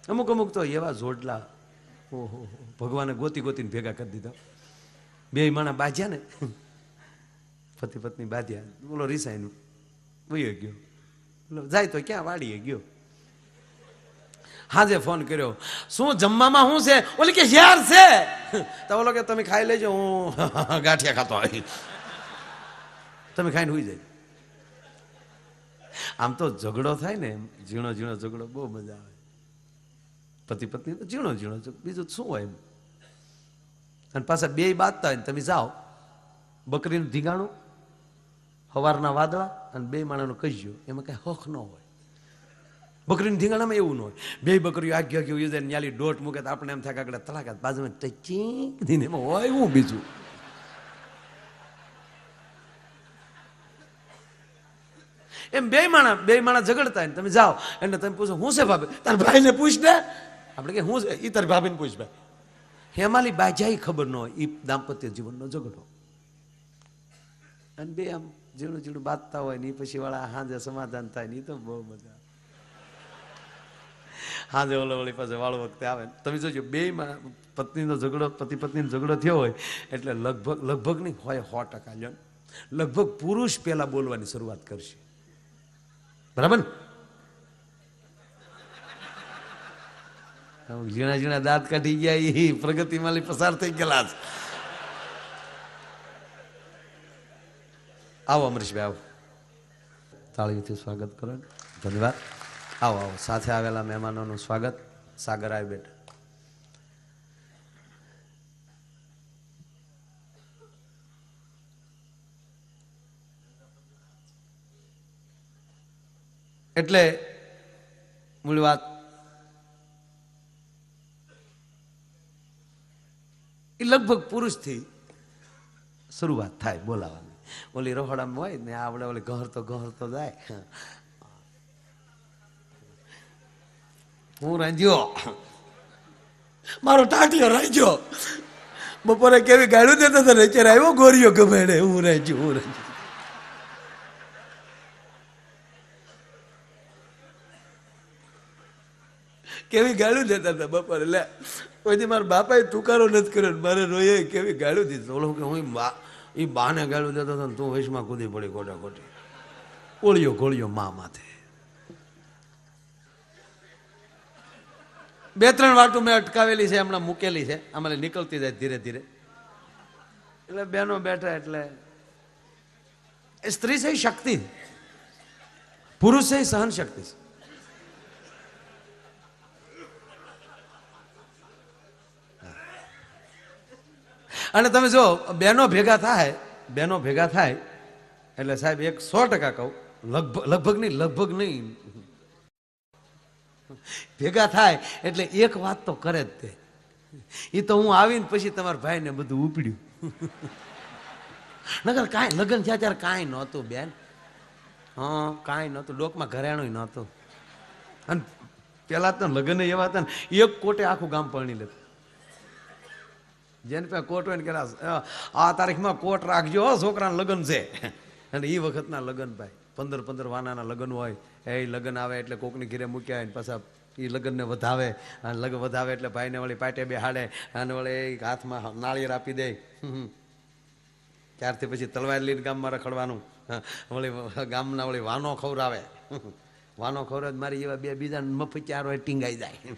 અમુક અમુક તો એવા જોડલા, ઓહો, ભગવાને ગોતી ગોતીને ભેગા કરી દીધા. બે માણા બાજ્યા ને, પતિ પત્ની બાંધ્યા, બોલો રિસાઈનું વયો ગયો, બોલો જાય તો ક્યાં વાડીએ ગયો. હાજે ફોન કર્યો, શું જમવામાં શું છે? ઓલી કે યાર છે. તો બોલો કે તમે ખાઈ લેજો, હું ગાંઠિયા ખાતો આવી, તમે ખાઈને હોઈ જાય. આમ તો ઝઘડો થાય ને, ઝીણો ઝીણો ઝઘડો બહુ મજા આવે. પતિ પત્ની તો ઝીણો ઝીણો, બીજું શું હોય એમ. અને પાછા બે બાંધતા હોય ને તમે જાઓ, બકરીનું ધીંગાણું, સવારના વાદળા અને બે માણાનું કજ્યો, એમાં કઈ હક ન હોય. બકરીનું ધીંગાણામાં એવું ન હોય. બે બકરીઓ આગ્યા આગ્યો યોજાય, ન્યાલી દોટ મૂકે તો આપણે એમ થાય કે આગળ તલાકાત બાજુમાં ચીક ધીને એમાં હોય હું બીજું. એમ બે માણા ઝઘડતા હોય ને તમે જાઓ એટલે તમે પૂછો શું છે ભાભી? તાર ભાઈને પૂછ ને. આપણે કે શું છે? એ તાર ભાભીને પૂછ ભાઈ. હેમાલી બાજાઈ ખબર ન હોય, એ દાંપત્ય જીવનનો ઝઘડો. અને બે આમ ઝીણું ઝીણું બાંધતા હોય ને પછી વાળા હાજે સમાધાન થાય ને, એ તો બહુ મજા. હાજે ઓલો વળી પાસે વાળો વખતે આવે તમે જોજો, બે પત્નીનો ઝઘડો, પતિ પત્નીનો ઝઘડો થયો હોય એટલે લગભગ નહીં હોય 100% લ્યો, લગભગ પુરુષ પહેલા બોલવાની શરૂઆત કરશે. બરાબર ને? ઝીણા ઝીણા દાંત કાઢી ગયા, એ પ્રગતિમાં પસાર થઈ ગયેલા છે. આવો અમરીશભાઈ, આવો, તાળીઓથી સ્વાગત કરો. ધન્યવાદ. આવો આવો, સાથે આવેલા મહેમાનોનું સ્વાગત. સાગર આવી બેઠા. એટલે મૂળ વાત એ લગભગ પુરુષથી શરૂઆત થાય બોલાવાની. ઓલી રહોડામાં હોય ને આપણે ઓલી ઘર તો જાય. હું રાંધ્યો, મારો ટાટિયો રાંધ્યો, બપોરે કેવી ગાળું દેતો હતો, અત્યારે આવ્યો ગોરીઓ ગમેડે, હું રાંધ્યું. કેવી ગાળું દેતા હતા બપોરે. લે કોઈથી મારા બાપાએ તુકારો નથી કર્યો, મારે રોયે કેવી ગાળું દીધી. ઓલો કે હું એ બાને ગાળું દેતો હતો ને તું વૈશમાં કૂદી પડી ખોટા ખોટી. ગોળીઓ મા માથે. 2-3 વાતો મેં અટકાવેલી છે, હમણાં મૂકેલી છે, અમારે નીકળતી જાય ધીરે ધીરે. એટલે બહેનો બેઠા એટલે સ્ત્રી છે શક્તિ, પુરુષ છે સહન શક્તિ છે. અને તમે જો બહેનો ભેગા થાય એટલે સાહેબ 100% કહું, લગભગ નહીં ભેગા થાય એટલે એક વાત તો કરે જ તે. એ તો હું આવીને પછી તમારા ભાઈને બધું ઉપડ્યું. નગર કાંઈ લગ્ન થયા ત્યારે કાંઈ નહોતું બેન. હા, કાંઈ નહોતું, ડોકમાં ઘરેણું નહોતું. અને પેલા તો લગ્ન એવા હતા ને, એક કોટે આખું ગામ પરણી લેતું. જેને પાસે કોટ હોય ને કે આ તારીખમાં કોટ રાખજો, છોકરાના લગ્ન છે. અને એ વખતના લગ્ન ભાઈ 15 વાનાના લગ્ન હોય. એ લગ્ન આવે એટલે કોકની ઘીરે મૂક્યા હોય ને પાછા એ લગ્નને વધાવે. અને લગ્ન વધાવે એટલે ભાઈને વળી પાટે બેહાડે અને વળી હાથમાં નાળિયેર આપી દે. ત્યારથી પછી તલવાર લઈને ગામમાં રખડવાનું. વળી ગામના વળી વાનો ખવડાવે. મારી એવા બે બીજા મફતિયાર હોય ટીંગાઈ જાય.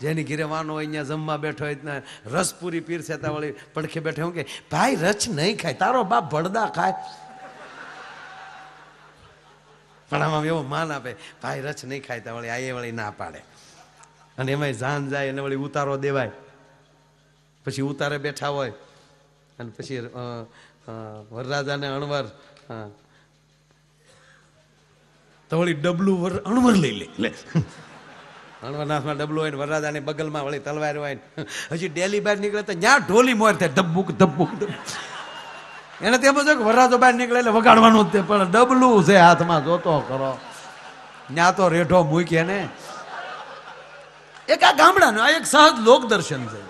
જેની ઘીરે વાનો હોય અહીંયા જમવા બેઠો હોય રસપુરી પીરસે તા વળી પડખે બેઠે હું કે ભાઈ રચ નહીં ખાય, તારો બાપ ભડદા ખાય. પણ આમાં એવો માન આપે, ભાઈ રચ નહીં ખાય તા વળી આ વળી ના પાડે. અને એમાંય જાન જાય એને વળી ઉતારો દેવાય. પછી ઉતારે બેઠા હોય અને પછી વરરાજાને અણવર તો વળી ડબલું અણવર લઈ લે. અણવરનાથમાં ડબલું હોય ને વરરાજાની બગલમાં વળી તલવાર હોય ને હજી ડેલી બહાર નીકળે તો ત્યાં ઢોલી મોર થાય, ધબ્બુક. એને તેમ છે કે વરરાજો બહાર નીકળે એટલે વગાડવાનું જ, પણ ડબલું છે હાથમાં, જોતો કરો. ત્યાં તો રેઢો મૂકીએ ને. એક આ ગામડાનું આ એક સહજ લોકદર્શન છે.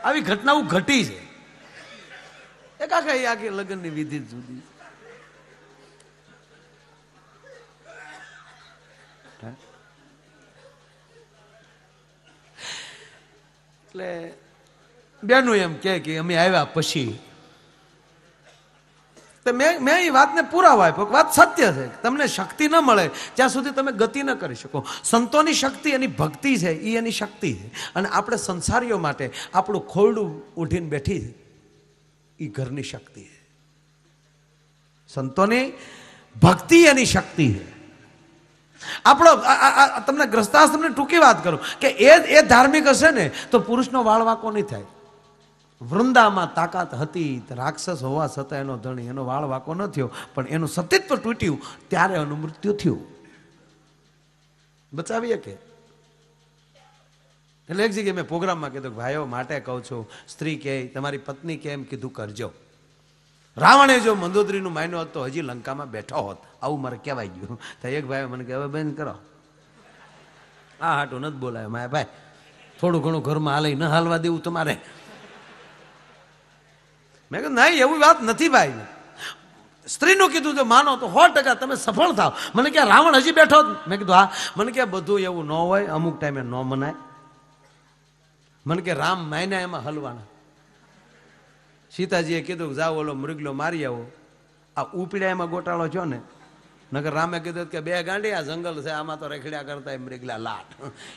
આવી ઘટનાઓ ઘટી છે. એક આખી લગ્નની વિધિ જુદી. એટલે બેનું એમ કે અમે આવ્યા પછી મેં એ વાતને પુરાવા આપ્યો. વાત સત્ય છે. તમને શક્તિ ન મળે ત્યાં સુધી તમે ગતિ ન કરી શકો. સંતોની શક્તિ એની ભક્તિ છે, એ એની શક્તિ છે. અને આપણે સંસારીઓ માટે આપણું ખોરડું ઉઠીને બેઠી છે, એ ઘરની શક્તિ છે. સંતોની ભક્તિ એની શક્તિ છે. આપણો તમને ગ્રસ્તાશ્રમની ટૂંકી વાત કરું કે એ ધાર્મિક હશે ને તો પુરુષનો વાળ વાંકો નહીં થાય. વૃંદામાં તાકાત હતી, રાક્ષસ હોવા છતાં એનો ધણી, એનો વાળ વાંકો ન થયો, પણ એનું સતીત્વ તૂટ્યું ત્યારે એનું મૃત્યુ થયું. બચાવીએ કે એટલે એક જગ્યાએ મેં પ્રોગ્રામમાં કીધું કે ભાઈઓ માટે કહું છું, સ્ત્રી કહે તમારી પત્ની કે એમ કીધું કરજો. રાવણે જો મંદોદરીનું માન્યો હોત તો હજી લંકામાં બેઠો હોત. આવું મારે કહેવાય ગયું. તો એક ભાઈ મને કહે હવે બેન કરો, આ હાટું નથી બોલાય મારે ભાઈ, થોડું ઘણું ઘરમાં હાલે ન હાલવા દેવું તમારે. મેં કહ્યું નહીં, એવી વાત નથી ભાઈ. સ્ત્રીનું કીધું જો માનો તો 100% તમે સફળ થાવ. મને કે રાવણ હજી બેઠો. મેં કીધું હા. મને કે બધું એવું ન હોય, અમુક ટાઈમે ન મનાય. મને કે રામ માયના એમાં હલવાના. સીતાજીએ કીધું કે જાઓ ઓલો મૃગલો મારી આવો. આ ઉપડ્યા એમાં ગોટાળો છો ને. નગર રામે કીધું કે બે ગાંડી આ જંગલ છે, આમાં તો રેખડ્યા કરતા મૃગલા લાટ.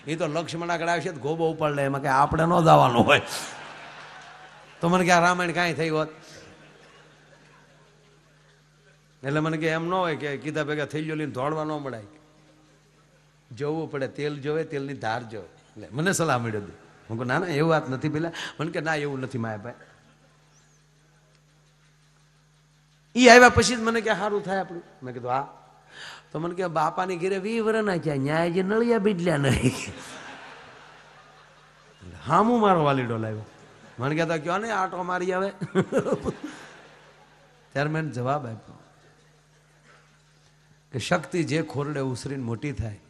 એ તો લક્ષ્મણ આગળ આવશે તો ગોબો ઉપાડ લે, એમાં કે આપણે ન જવાનું હોય. તો મને કે આ રામાયણ કાંઈ થઈ હોત. એટલે મને કે એમ ન હોય કે કીધા ભેગા થઈ ગયો લઈને દોડવા ન મળાય. જોવું પડે, તેલ જોવે, તેલની ધાર જોવે. એટલે મને સલાહ મળ્યો હતી. હું કહું ના ના એવું વાત નથી. પેલા મને કે ના એવું નથી માયાભાઈ. એ આવ્યા પછી જ મને કે સારું થાય આપણું. મેં કીધું હા. તો મને કે બાપાની ઘેરે 20 વર્ષ ના ક્યાં ન્યાય જે નળિયા બીડલ્યા નહીં. હા હું મારો વાલીડો લાવ્યો. મને કહેતા કયો ને આટો મારી આવે. ત્યારે મેં જવાબ આપ્યો કે શક્તિ જે ખોરડે ઉસરીને મોટી થાય,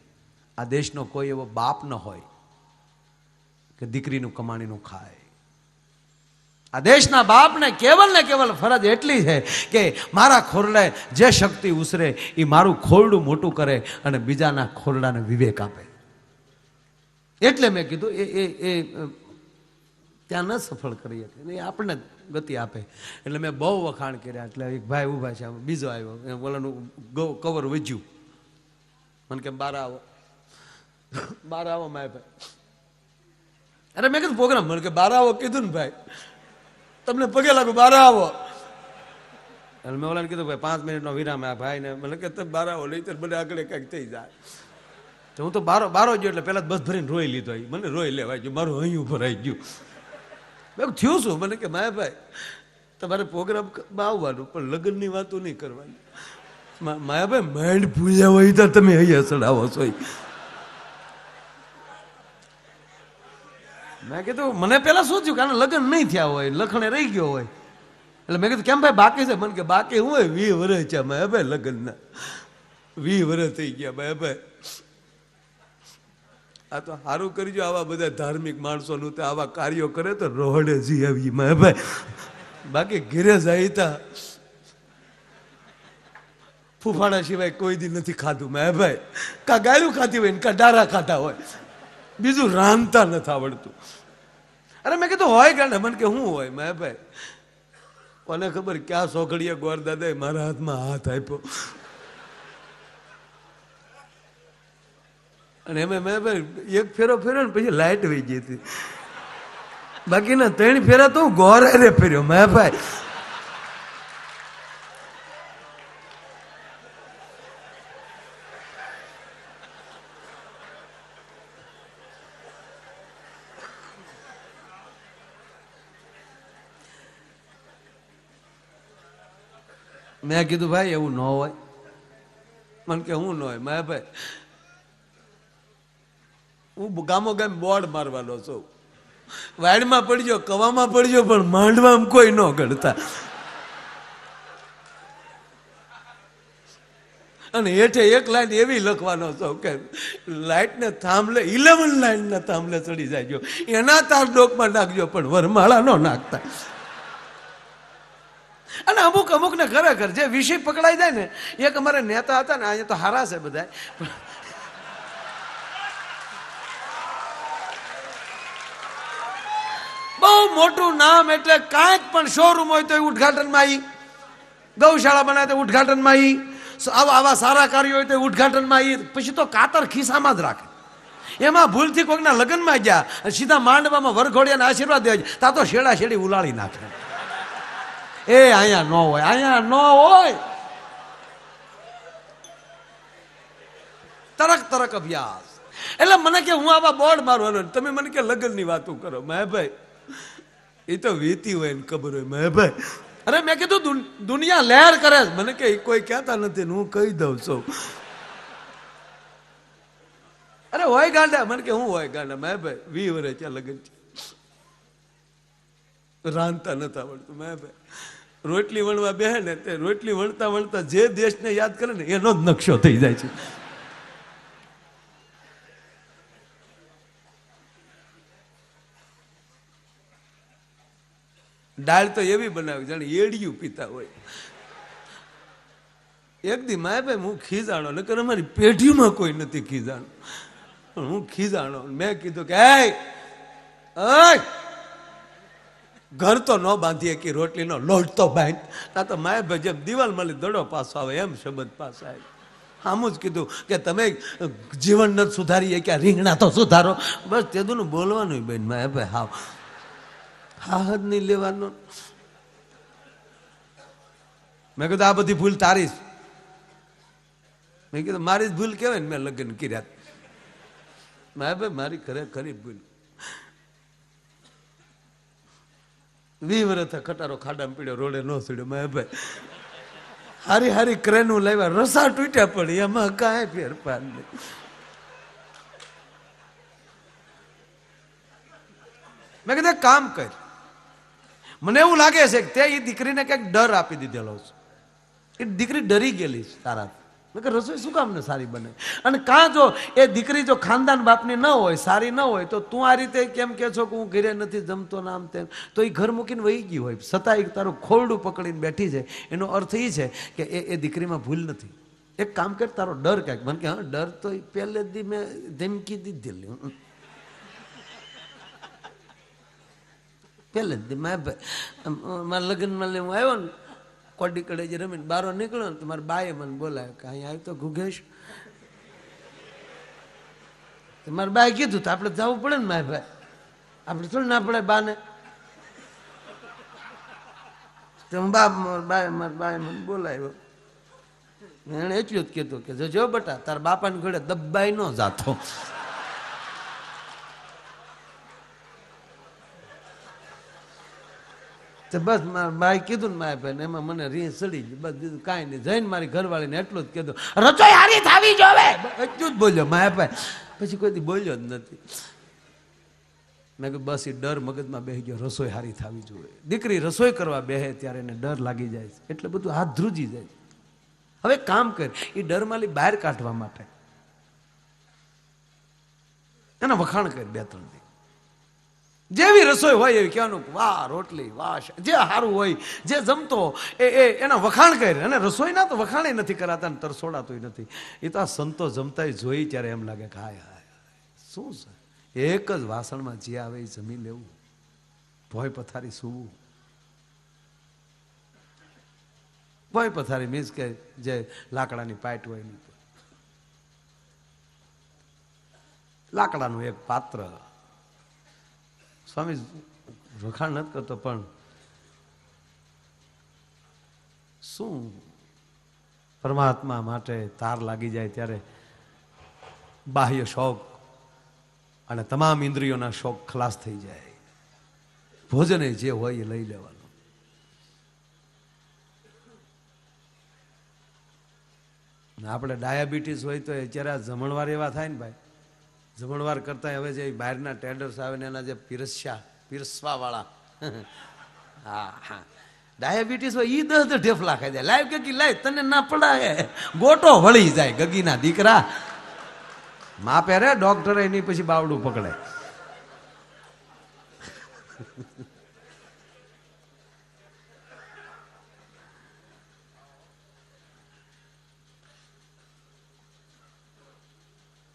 આ દેશનો કોઈ એવો બાપ ન હોય કે દીકરીનું કમાણીનું ખાય. આ દેશના બાપને કેવલ ફરજ એટલી છે કે મારા ખોરડે જે શક્તિ ઉસરે એ મારું ખોરડું મોટું કરે અને બીજાના ખોરડાને વિવેક આપે. એટલે મેં કીધું એ ત્યાં ન સફળ કરી શકે, એ આપણને ગતિ આપે. એટલે મેં બહુ વખાણ કર્યા. એટલે એક ભાઈ ઊભા છે, બીજો આવ્યો, ઓલાનું કવર વધ્યું. મને કે બહાર આવો, બહાર આવો માય ભાઈ. અરે મેં કીધું પ્રોગ્રામ, મને કે બહાર આવો કીધું ને ભાઈ, તમને પગે લાગુ બહાર આવો. એટલે મેં ઓલાને કીધું ભાઈ 5 મિનિટનો વિરામ. આ ભાઈ ને મને કે તમે બહાર આવો, નહીં તો મને આગળ કંઈક થઈ જાય. તો હું તો બારો ગયો એટલે પહેલાં બસ ભરીને રોઈ લીધો. મને રોઈ લેવાય ગયું, મારું અહીં ભરાઈ ગયું. મેં થયું શું? મને કે માયાભાઈ તમારે પ્રોગ્રામમાં આવવાનું પણ લગ્નની વાતો નહીં કરવાની. માયાભાઈ માઇન્ડ ભૂલ્યા હોય તો તમે અહીંયા ચડાવો છો. મેં કીધું મને પેલા શું થયું, કારણ લગ્ન નહીં થયા હોય, લખણે રહી ગયો હોય. એટલે મેં કીધું કેમ ભાઈ બાકી છે? મને કે બાકી હું હોય 20 વર્ષ છે માયાભાઈ લગ્નના. 20 વર્ષ થઈ ગયા માયાભાઈ. આ તો સારું કરજો આવા બધા ધાર્મિક માણસોનું તો આવા કાર્યો કરે તો રોહડે જી આવી માયાભાઈ. બાકી ઘેરે જાય તા ફૂફાડા સિવાય કોઈ દી નથી ખાધું માયાભાઈ. કા ગાયું ખાધી હોય ને કા ડારા ખાધા હોય, બીજું રાંધતા નથી આવડતું. અરે મેં કીધું હોય ગાંડા. મને કે શું હોય માયાભાઈ? કોને ખબર ક્યાં સોઘડીએ ગોર દાદાએ મારા હાથમાં હાથ આપ્યો. અને એમાં મેં ભાઈ એક ફેરો ફેર્યો ને પછી લાઈટ વહી ગઈ હતી. બાકીના 3 ફેરા તો હું ગોરે ફેર્યો મેં ભાઈ. મેં કીધું ભાઈ એવું ન હોય. મને કે હું ન હોય મેં ભાઈ, હું ગામો ગામ બોર્ડ મારવાનો છું. વાડમાં પડજો, કવામાં પડજો, પણ માંડવામાં કોઈ ન ગણતા. અને હેઠે એક લાઈન એવી લખવાનો છો કે લાઈટ ને થાંભલે 11 લાઈન ના થાંભલે ચડી જાય, એના તાર ડોકમાં નાખજો પણ વરમાળા ન નાખતા. અને અમુક ને ખરેખર જે વિષય પકડાઈ જાય ને, એક અમારે નેતા હતા ને, અહીંયા તો હારા છે બધા, બહુ મોટું નામ, એટલે કાંઈક પણ શોરૂમ હોય તો એ ઉદઘાટનમાં આવી, ગૌશાળા બનાવે તો ઉદઘાટનમાં આવી, આવા સારા કાર્યો હોય તો ઉદઘાટનમાં આવી. પછી તો કાતર ખિસ્સામાં જ રાખે. એમાં ભૂલથી કોઈકના લગ્નમાં ગયા અને સીધા માંડવામાં વરઘોડિયાને આશીર્વાદ દે તા તો શેડા શેડી ઉલાળી નાખે. એ અહીંયા ન હોય, અહીંયા ન હોય. તરક તરક અભ્યાસ. એટલે મને કે હું આવા બોર્ડ મારવાનો, તમે મને કે લગ્નની વાતો કરો. મેં ભાઈ એ તો વીતી હોય ને ખબર હોય. મેં ભાઈ અરે મેં કીધું દુનિયા લહેર કરે. મને કે કોઈ કહેતા નથી ને હું કહી દઉં છું. અરે હોય ગાંડા. મને કે હું હોય ગાંડા. મેં ભાઈ 20 વર્ષ ત્યાં લગ્ન છે, રાંધતા નથી આવડતું. મેં ભાઈ રોટલી વણવા બેહે ને તે રોટલી વણતા વણતા જે દેશને યાદ કરે ને એનો જ નકશો થઈ જાય છે. દાળ તો એવી બનાવી જાણે એડિયું પીતા હોય. એક દી માય ભાઈ હું ખીજાણો, નકર અમારી પેઢીમાં કોઈ નથી ખીજાણો, પણ હું ખીજાણો. મેં કીધું કે ઘર તો ન બાંધીએ કે રોટલીનો લોટ તો બાંધ. ના તો માય ભાઈ જેમ દિવાલ મળી દડો પાસો આવે એમ શબ્દ પાસ આવે. આમ જ કીધું કે તમે જીવન નથી સુધારીએ કે રીંગણા તો સુધારો. બસ તેદું બોલવાનું બેન. માય ભાઈ હાવ હા જ નહીં લેવાનો. મેં કીધું આ બધી ભૂલ તારી. મેં કીધું મારી જ ભૂલ કહેવાય ને મેં લગ્ન કર્યા. મેં ભાઈ મારી ખરેખરી ભૂલ. 20 વર્ષ ખટારો ખાડામાં પીડ્યો, રોડે ન સીડ્યો. મેં ભાઈ હારી હારી ક્રેનું લાવ્યા, રસા તૂટ્યા પડી, એમાં કાંઈ ફેરફાર નહીં. મેં કીધું કામ કર. મને એવું લાગે છે કે તે એ દીકરીને ક્યાંક ડર આપી દીધેલો છે. એ દીકરી ડરી ગયેલી છે તારા. રસોઈ શું કામ ને સારી બને? અને કાં જો એ દીકરી જો ખાનદાન બાપની ન હોય, સારી ન હોય, તો તું આ રીતે કેમ કે છો કે હું ઘરે નથી જમતો નામ તેમ, તો એ ઘર મૂકીને વહી ગઈ હોય, છતાં એક તારું ખોરડું પકડીને બેઠી છે. એનો અર્થ એ છે કે એ દીકરીમાં ભૂલ નથી. એક કામ કર, તારો ડર ક્યાંક. મને કે હા ડર તો પહેલે દી મેં ધમકી દીધેલી. પહેલે જ દી મારા લગ્નમાં હું આવ્યો ને, કોડી કડે જે રમીને બારો નીકળ્યો ને, તો મારા બાએ મને બોલાયો કે અહીંયા આવ્યો તો ગુગેશ. મારા બાએ કીધું તો આપણે જવું પડે ને. મારે ભાઈ આપણે થોડું ના પડે બાને. તો મારા બાએ મને બોલાવ્યો. એને એટલું જ કીધું કે જો બેટા તારા બાપાને ઘોડે દબાઈ ન જાતો. તો બસ મારા બાઈ કીધું ને મારા ભાઈ, એમાં મને રીહ સડી ગઈ. બસ બીજું કાંઈ નહીં. જઈને મારી ઘરવાળીને એટલું જ કીધું, રસોઈ હારી થાવી જોવે. એટલું જ બોલ્યો મારા ભાઈ. પછી કોઈ દી બોલ્યો જ નથી. મેં કહ્યું બસ એ ડર મગજમાં બેસી ગયો, રસોઈ હારી થાવી જોઈએ. દીકરી રસોઈ કરવા બેહે ત્યારે એને ડર લાગી જાય છે, એટલે બધું હાથ ધ્રુજી જાય. હવે કામ કર, એ ડરમાંથી બહાર કાઢવા માટે એના વખાણ કર 2-3 દી. જેવી રસોઈ હોય એવી કહેવાનું, વાહ રોટલી, વાહ જે સારું હોય, જે જમતો એના વખાણ કરે. અને રસોઈના તો વખાણે નથી કરાતા ને તરસોડાતોય નથી. એ તો આ સંતો જમતા જોઈ ત્યારે એમ લાગે કે હાય હાય શું છે, એક જ વાસણમાં જે આવે એ જમી લેવું, ભોય પથારી સૂવું. ભોય પથારી મીન્સ કે જે લાકડાની પાઇટ હોય ને, લાકડાનું એક પાત્ર. સ્વામી વખાણ નથી કરતો, પણ શું પરમાત્મા માટે તાર લાગી જાય ત્યારે બાહ્ય શોખ અને તમામ ઇન્દ્રિયોના શોખ ખલાસ થઈ જાય. ભોજન જે હોય એ લઈ લેવાનું. આપણે ડાયાબિટીસ હોય તો અત્યારે જમણવાર એવા થાય ને ભાઈ, જમણવાર કરતા હવે જે બહારના ટેન્ડર્સ આવે ને એના જે પીરસવા વાળા, હા હા, ડાયાબિટીસ હોય એ 10 ઢેફલા ખાઈ જાય. લાઈવ કે લાઈવ તને ના પડાય, ગોટો વળી જાય. ગગીના દીકરા માં પહેરે, ડોક્ટરે એની પછી બાવડું પકડે.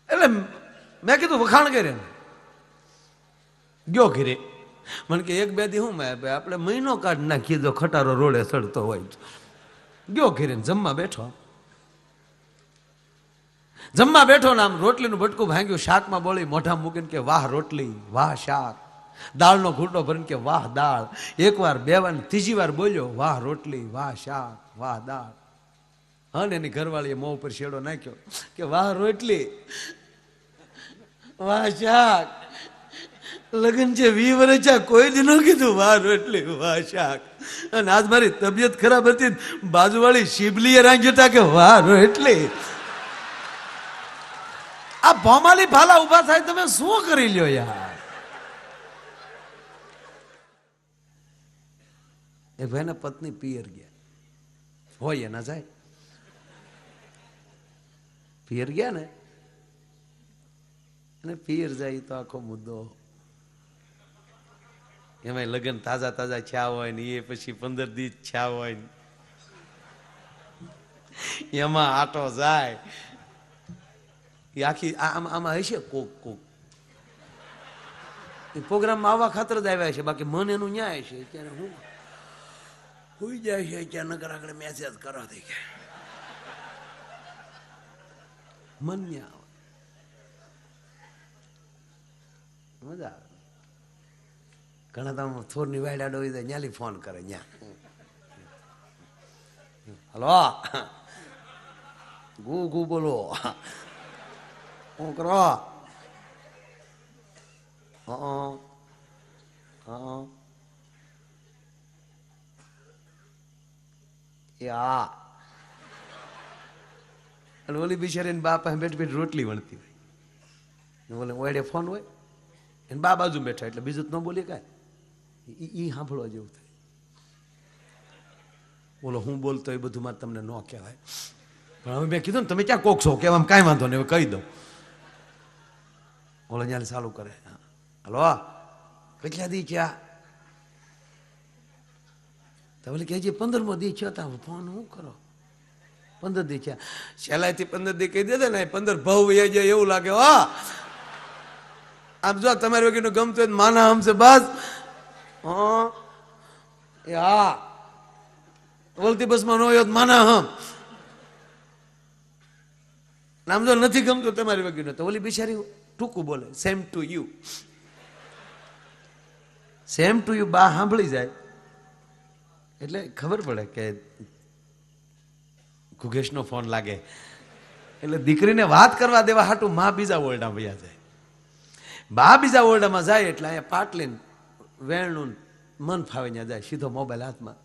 એટલે મેં કીધું વખાણ કરે. ગયો ઘરે, મને કે 1-2 દી હું મેં આપણે મહિનો કાઢ નાખીએ જો ખટારો રોડે ચડતો હોય તો. ગયો ઘેરે જમવા બેઠો. જમવા બેઠો ને આમ રોટલીનું બટકું ભાંગ્યું, શાકમાં બોલી મોઢા મૂકીને કે વાહ રોટલી, વાહ શાક. દાળનો ઘૂંટો ભરીને કે વાહ દાળ. 1 વાર, 2 વાર, 3જી વાર બોલ્યો વાહ રોટલી, વાહ શાક, વાહ દાળ. અને એની ઘરવાળીએ મોં ઉપર શેડો નાખ્યો કે વાહ રોટલી, વાહ શાક. લગ્ન છે 20 વર્ષ છે, કોઈ દી ન કીધું વાહ રોટલી, વાહ શાક. અને આજ મારી તબિયત ખરાબ હતી, બાજુવાળી શિબલીએ રાંગ્યું હતા કે વાહ રોટલી. આ ભોમાલી ભાલા ઉભા થાય તમે શું કરી લ્યો યાર. એ ભાઈના પત્ની પિયર ગયા હોય એના જાય. પિયર ગયા ને અને પિયર જાય તો આખો મુદ્દો. એમાં લગ્ન તાજા તાજા છ્યા હોય ને એ પછી 15 દી છ્યા હોય ને એમાં આટો જાય. એ આખી આમાં હશે કોક કોક પ્રોગ્રામમાં આવવા ખાતર જ આવ્યા છે, બાકી મન એનું ન્યાય છે. ત્યારે હું હોઈ જાય છે ત્યાં નગર આગળ મેસેજ કરવા દે કે મન ન્યા આવે, મજા આવે. ઘણા તો થોરની વાયડા ડોઈ દે ન્યાલી ફોન કરે ન્યા. હલો ગુ ગુ બોલો હું કરો. એ હા. અને ઓલી બિચારી બાપા બેઠ બેઠ રોટલી વણતી હોય, ઓલે ઓયડે ફોન હોય એને બા બાજુ બેઠા એટલે બીજું ન બોલીએ કાંઈ. ઈ સાંભળવા જેવું થાય. બોલો હું બોલતો એ બધું માં તમને ન કહેવાય, પણ હવે મેં કીધું ને તમે ક્યાં કોક છો કે આમ કાંઈ વાંધો નહીં, હવે કહી દઉં. ઓલો ત્યાં ચાલુ કરે, હલો કેટલા દી ક્યાં તો બોલે કે હજી 15મો દી થયો તા ફોન શું કરો. 15 દી થયા, સહેલાઈથી 15 દી કહી દે ને 15 ભાવ એ જાય એવું લાગે. હા આમ જો તમારી વગરનું ગમતું માના હમશે બસ. એ હા બોલતી બસમાં ન હોય માના હમ. આમ જો નથી ગમતું તમારી વગરનું તો ઓલી બિચારી ટૂંકું બોલે same to you. Same to you બા સાંભળી જાય એટલે ખબર પડે કે ગુગેશનો ફોન લાગે. એટલે દીકરીને વાત કરવા દેવા હાટું માં બીજા ઓરડામાં વયા જાય. બા બીજા ઓરડામાં જાય એટલે અહીંયા પાટલીને વેણનું મન ફાવે ત્યાં જાય, સીધો મોબાઈલ હાથમાં.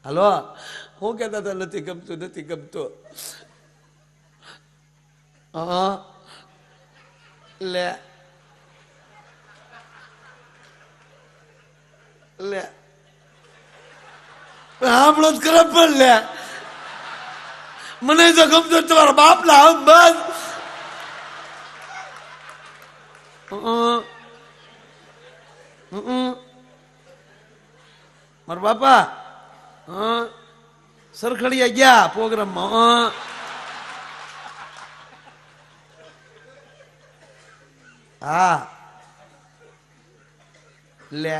હલો હું કહેતા હતા નથી ગમતું નથી ગમતું. લે લે સાંભળો જ ખરાબ પણ લે મને તો ગમતું તમારા બાપના હમ બસ. મારા બાપા સરખડિયા ગયા પ્રોગ્રામમાં. હા લે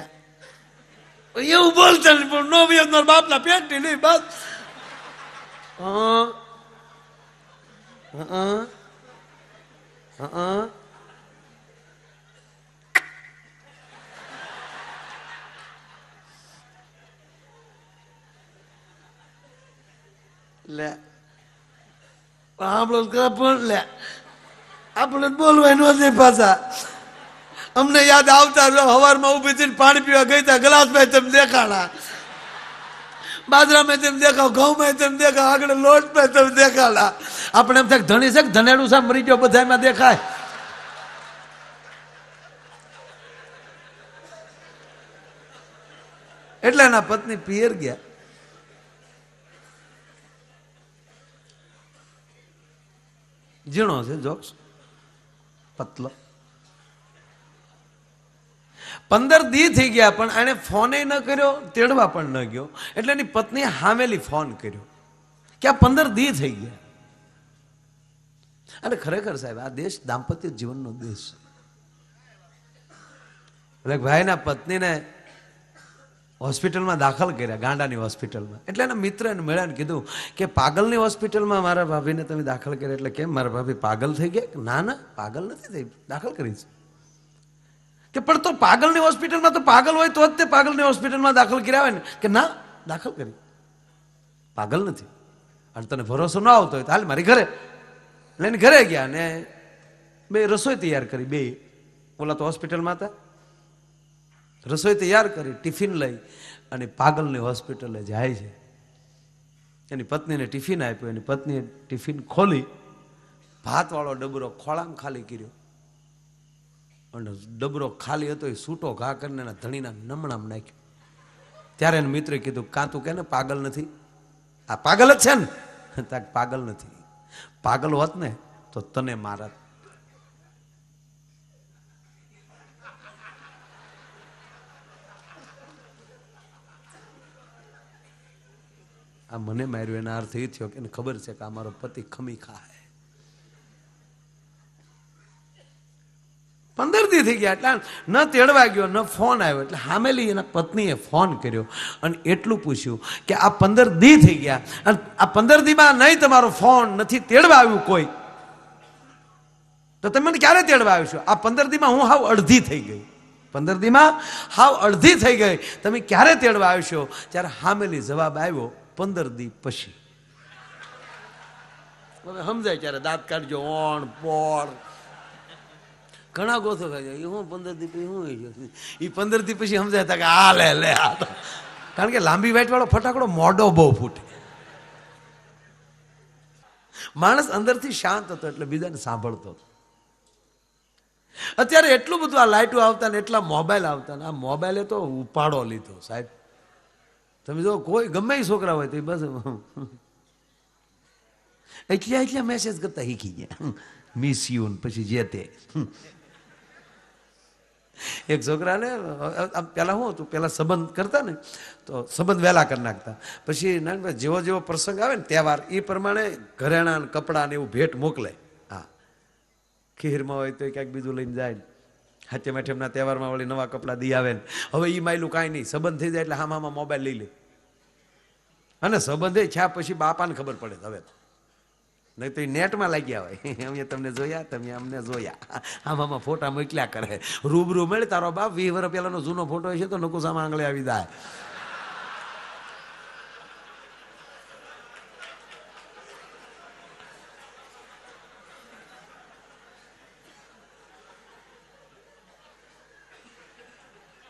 એવું બોલતા નહીં પણ નો મારા બાપના પેટ નહીં બસ. લે સાંભળો પણ લે આપણે બોલવાનું નથી પાછા. અમને યાદ આવતા સવારમાં ઉભી થઈને પાણી પીવા ગઈ તા ગ્લાસમાં તમે દેખાડા, બાજરામાં તેમ દેખાવ, ઘઉંમાં તેમ દેખાવ, આગળ લોટમાં તમે દેખાડા. આપણે એમ થાય ધણી છે ધનેડું છે મરી ગયો બધા એમાં દેખાય. એટલે એના પત્ની પિયર ગયા. ઝીણો છે જોક્સ પતલો. 15 દી થઈ ગયા પણ એને ફોને ન કર્યો, તેડવા પણ ન ગયો. એટલે એની પત્નીએ હામેલી ફોન કર્યો કે આ 15 દી થઈ ગયા. અને ખરેખર સાહેબ આ દેશ દાંપત્ય જીવનનો દેશ છે. એટલે ભાઈના પત્નીને હોસ્પિટલમાં દાખલ કર્યા, ગાંડાની હોસ્પિટલમાં. એટલે એના મિત્ર એને મળ્યા ને કીધું કે પાગલની હોસ્પિટલમાં મારા ભાભીને તમે દાખલ કર્યા. એટલે કેમ, મારા ભાભી પાગલ થઈ ગયા? ના ના, પાગલ નથી થઈ, દાખલ કરી છે. કે પણ તો પાગલની હોસ્પિટલમાં તો પાગલ હોય તો જ તે પાગલની હોસ્પિટલમાં દાખલ કર્યા હોય ને. કે ના, દાખલ કરી, પાગલ નથી. અને તને ભરોસો ના આવતો હોય તો હાલ મારી ઘરે. લઈને ઘરે ગયા ને બે રસોઈ તૈયાર કરી. બે ઓલા તો હોસ્પિટલમાં હતા. રસોઈ તૈયાર કરી, ટિફિન લઈ અને પાગલની હોસ્પિટલે જાય છે. એની પત્નીને ટિફિન આપ્યું. એની પત્નીએ ટિફિન ખોલી, ભાતવાળો ડબરો ખોળામાં ખાલી કર્યો અને ડબરો ખાલી હતો એ સૂટો ઘા કરીને એના ધણીના નમણામાં નાખ્યો. ત્યારે એને મિત્રે કીધું, કાં તું કે ને પાગલ નથી? આ પાગલ જ છે ને? તાક પાગલ નથી. પાગલ હોત ને તો તને મારત. આ મને માર્યું એના અર્થ એ થયો કે એને ખબર છે કે આ મારો પતિ ખમી ખા હે. 15 દી થઈ ગયા એટલે ન તેડવા ગયો, ન ફોન આવ્યો. એટલે હામેલી એના પત્નીએ ફોન કર્યો અને એટલું પૂછ્યું કે આ 15 દી થઈ ગયા અને આ 15 દીમાં નહીં તમારો ફોન, નથી તેડવા આવ્યું કોઈ, તો તમે મને ક્યારે તેડવા આવ્યો છો? આ 15 દીમાં હું હાવ અડધી થઈ ગઈ. 15 દીમાં હાવ અડધી થઈ ગઈ, તમે ક્યારે તેડવા આવ્યો છો? ત્યારે હામેલી જવાબ આવ્યો, 15 દી પછી. હવે સમજાય ત્યારે દાંત કાઢજો, ઓણ પોળ ઘણા ગોથો ખાઈ જાય. હું 15 દી પછી હું એ 15 દી પછી સમજાય હતા કે આ લે લે આ તો. કારણ કે લાંબી વાઇટ વાળો ફટાકડો મોઢો બહુ ફૂટે. માણસ અંદરથી શાંત હતો એટલે બીજાને સાંભળતો હતો. અત્યારે એટલું બધું આ લાઇટો આવતા ને એટલા મોબાઈલ આવતા ને આ મોબાઈલે તો ઉપાડો લીધો સાહેબ. તમે જો કોઈ ગમે એ છોકરા હોય તો બસ એટલા મેસેજ કરતા શીખી ગયા, મિસ યુ પછી જે તે. એક છોકરાને પેલા શું હતું, પેલા સંબંધ કરતા ને તો સંબંધ વહેલા કરી નાખતા. પછી જેવો જેવો પ્રસંગ આવે ને તહેવાર એ પ્રમાણે ઘરેણા ને કપડા ને એવું ભેટ મોકલે. હા, ખીરમાં હોય તો ક્યાંક બીજું લઈને જાય ને, હાથે માઠેમના તહેવારમાં વળી નવા કપડા દી આવે ને. હવે એ માયલું કાંઈ નહીં, સંબંધ થઈ જાય એટલે હામાં મોબાઈલ લઈ લે. અને સંબંધે છા પછી બાપાને ખબર પડે હવે તો, નહીં તો એ નેટમાં લાગ્યા હોય. અમે તમને જોયા, તમે અમને જોયા, આમાં ફોટા મોકલ્યા કરે. રૂબરૂ મળે તારો બાપ 20 વર્ષ પહેલાનો જૂનો ફોટો છે તો નકુસામાં આંગળે આવી જાય.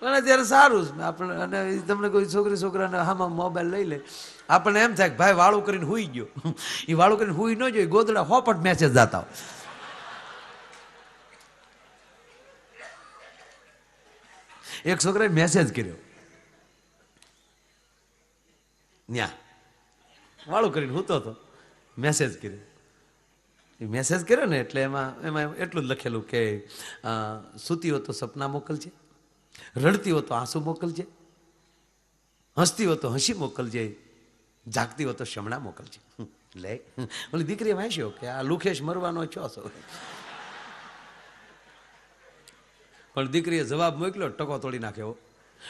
અને ત્યારે સારું આપણે. અને તમને કોઈ છોકરી છોકરાને આમાં મોબાઈલ લઈ લે, આપણને એમ થાય કે ભાઈ વાળું કરીને હુઈ ગયો. એ વાળું કરીને હુઈ ન જોઈએ, ગોદડા હોપટ મેસેજ જતા હોય. એક છોકરાએ મેસેજ કર્યો, ન્યા વાળું કરીને હૂતો હતો, મેસેજ કર્યો. એ મેસેજ કર્યો ને એટલે એમાં એટલું જ લખેલું કે સૂતી હો તો સપના મોકલજે, રડતી હો તો આંસુ મોકલજે, હસતી હો તો હસી મોકલજે, જાગતી હો તો શમણા મોકલજે. લે ઓલી દીકરીએ વાંચ્યો કે આ લુખેશ મરવાનો છો. પણ દીકરીએ જવાબ મોકલ્યો, ટકો તોડી નાખ્યો,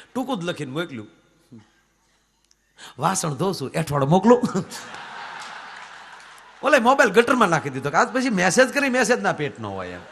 ટૂંકું જ લખીને મોકલ્યું, વાસણ ધોશું એઠવાડો મોકલું. ઓલે મોબાઈલ ગટરમાં નાખી દીધો કે આજ પછી મેસેજ કરી મેસેજ ના પેટ ન હોય એમ.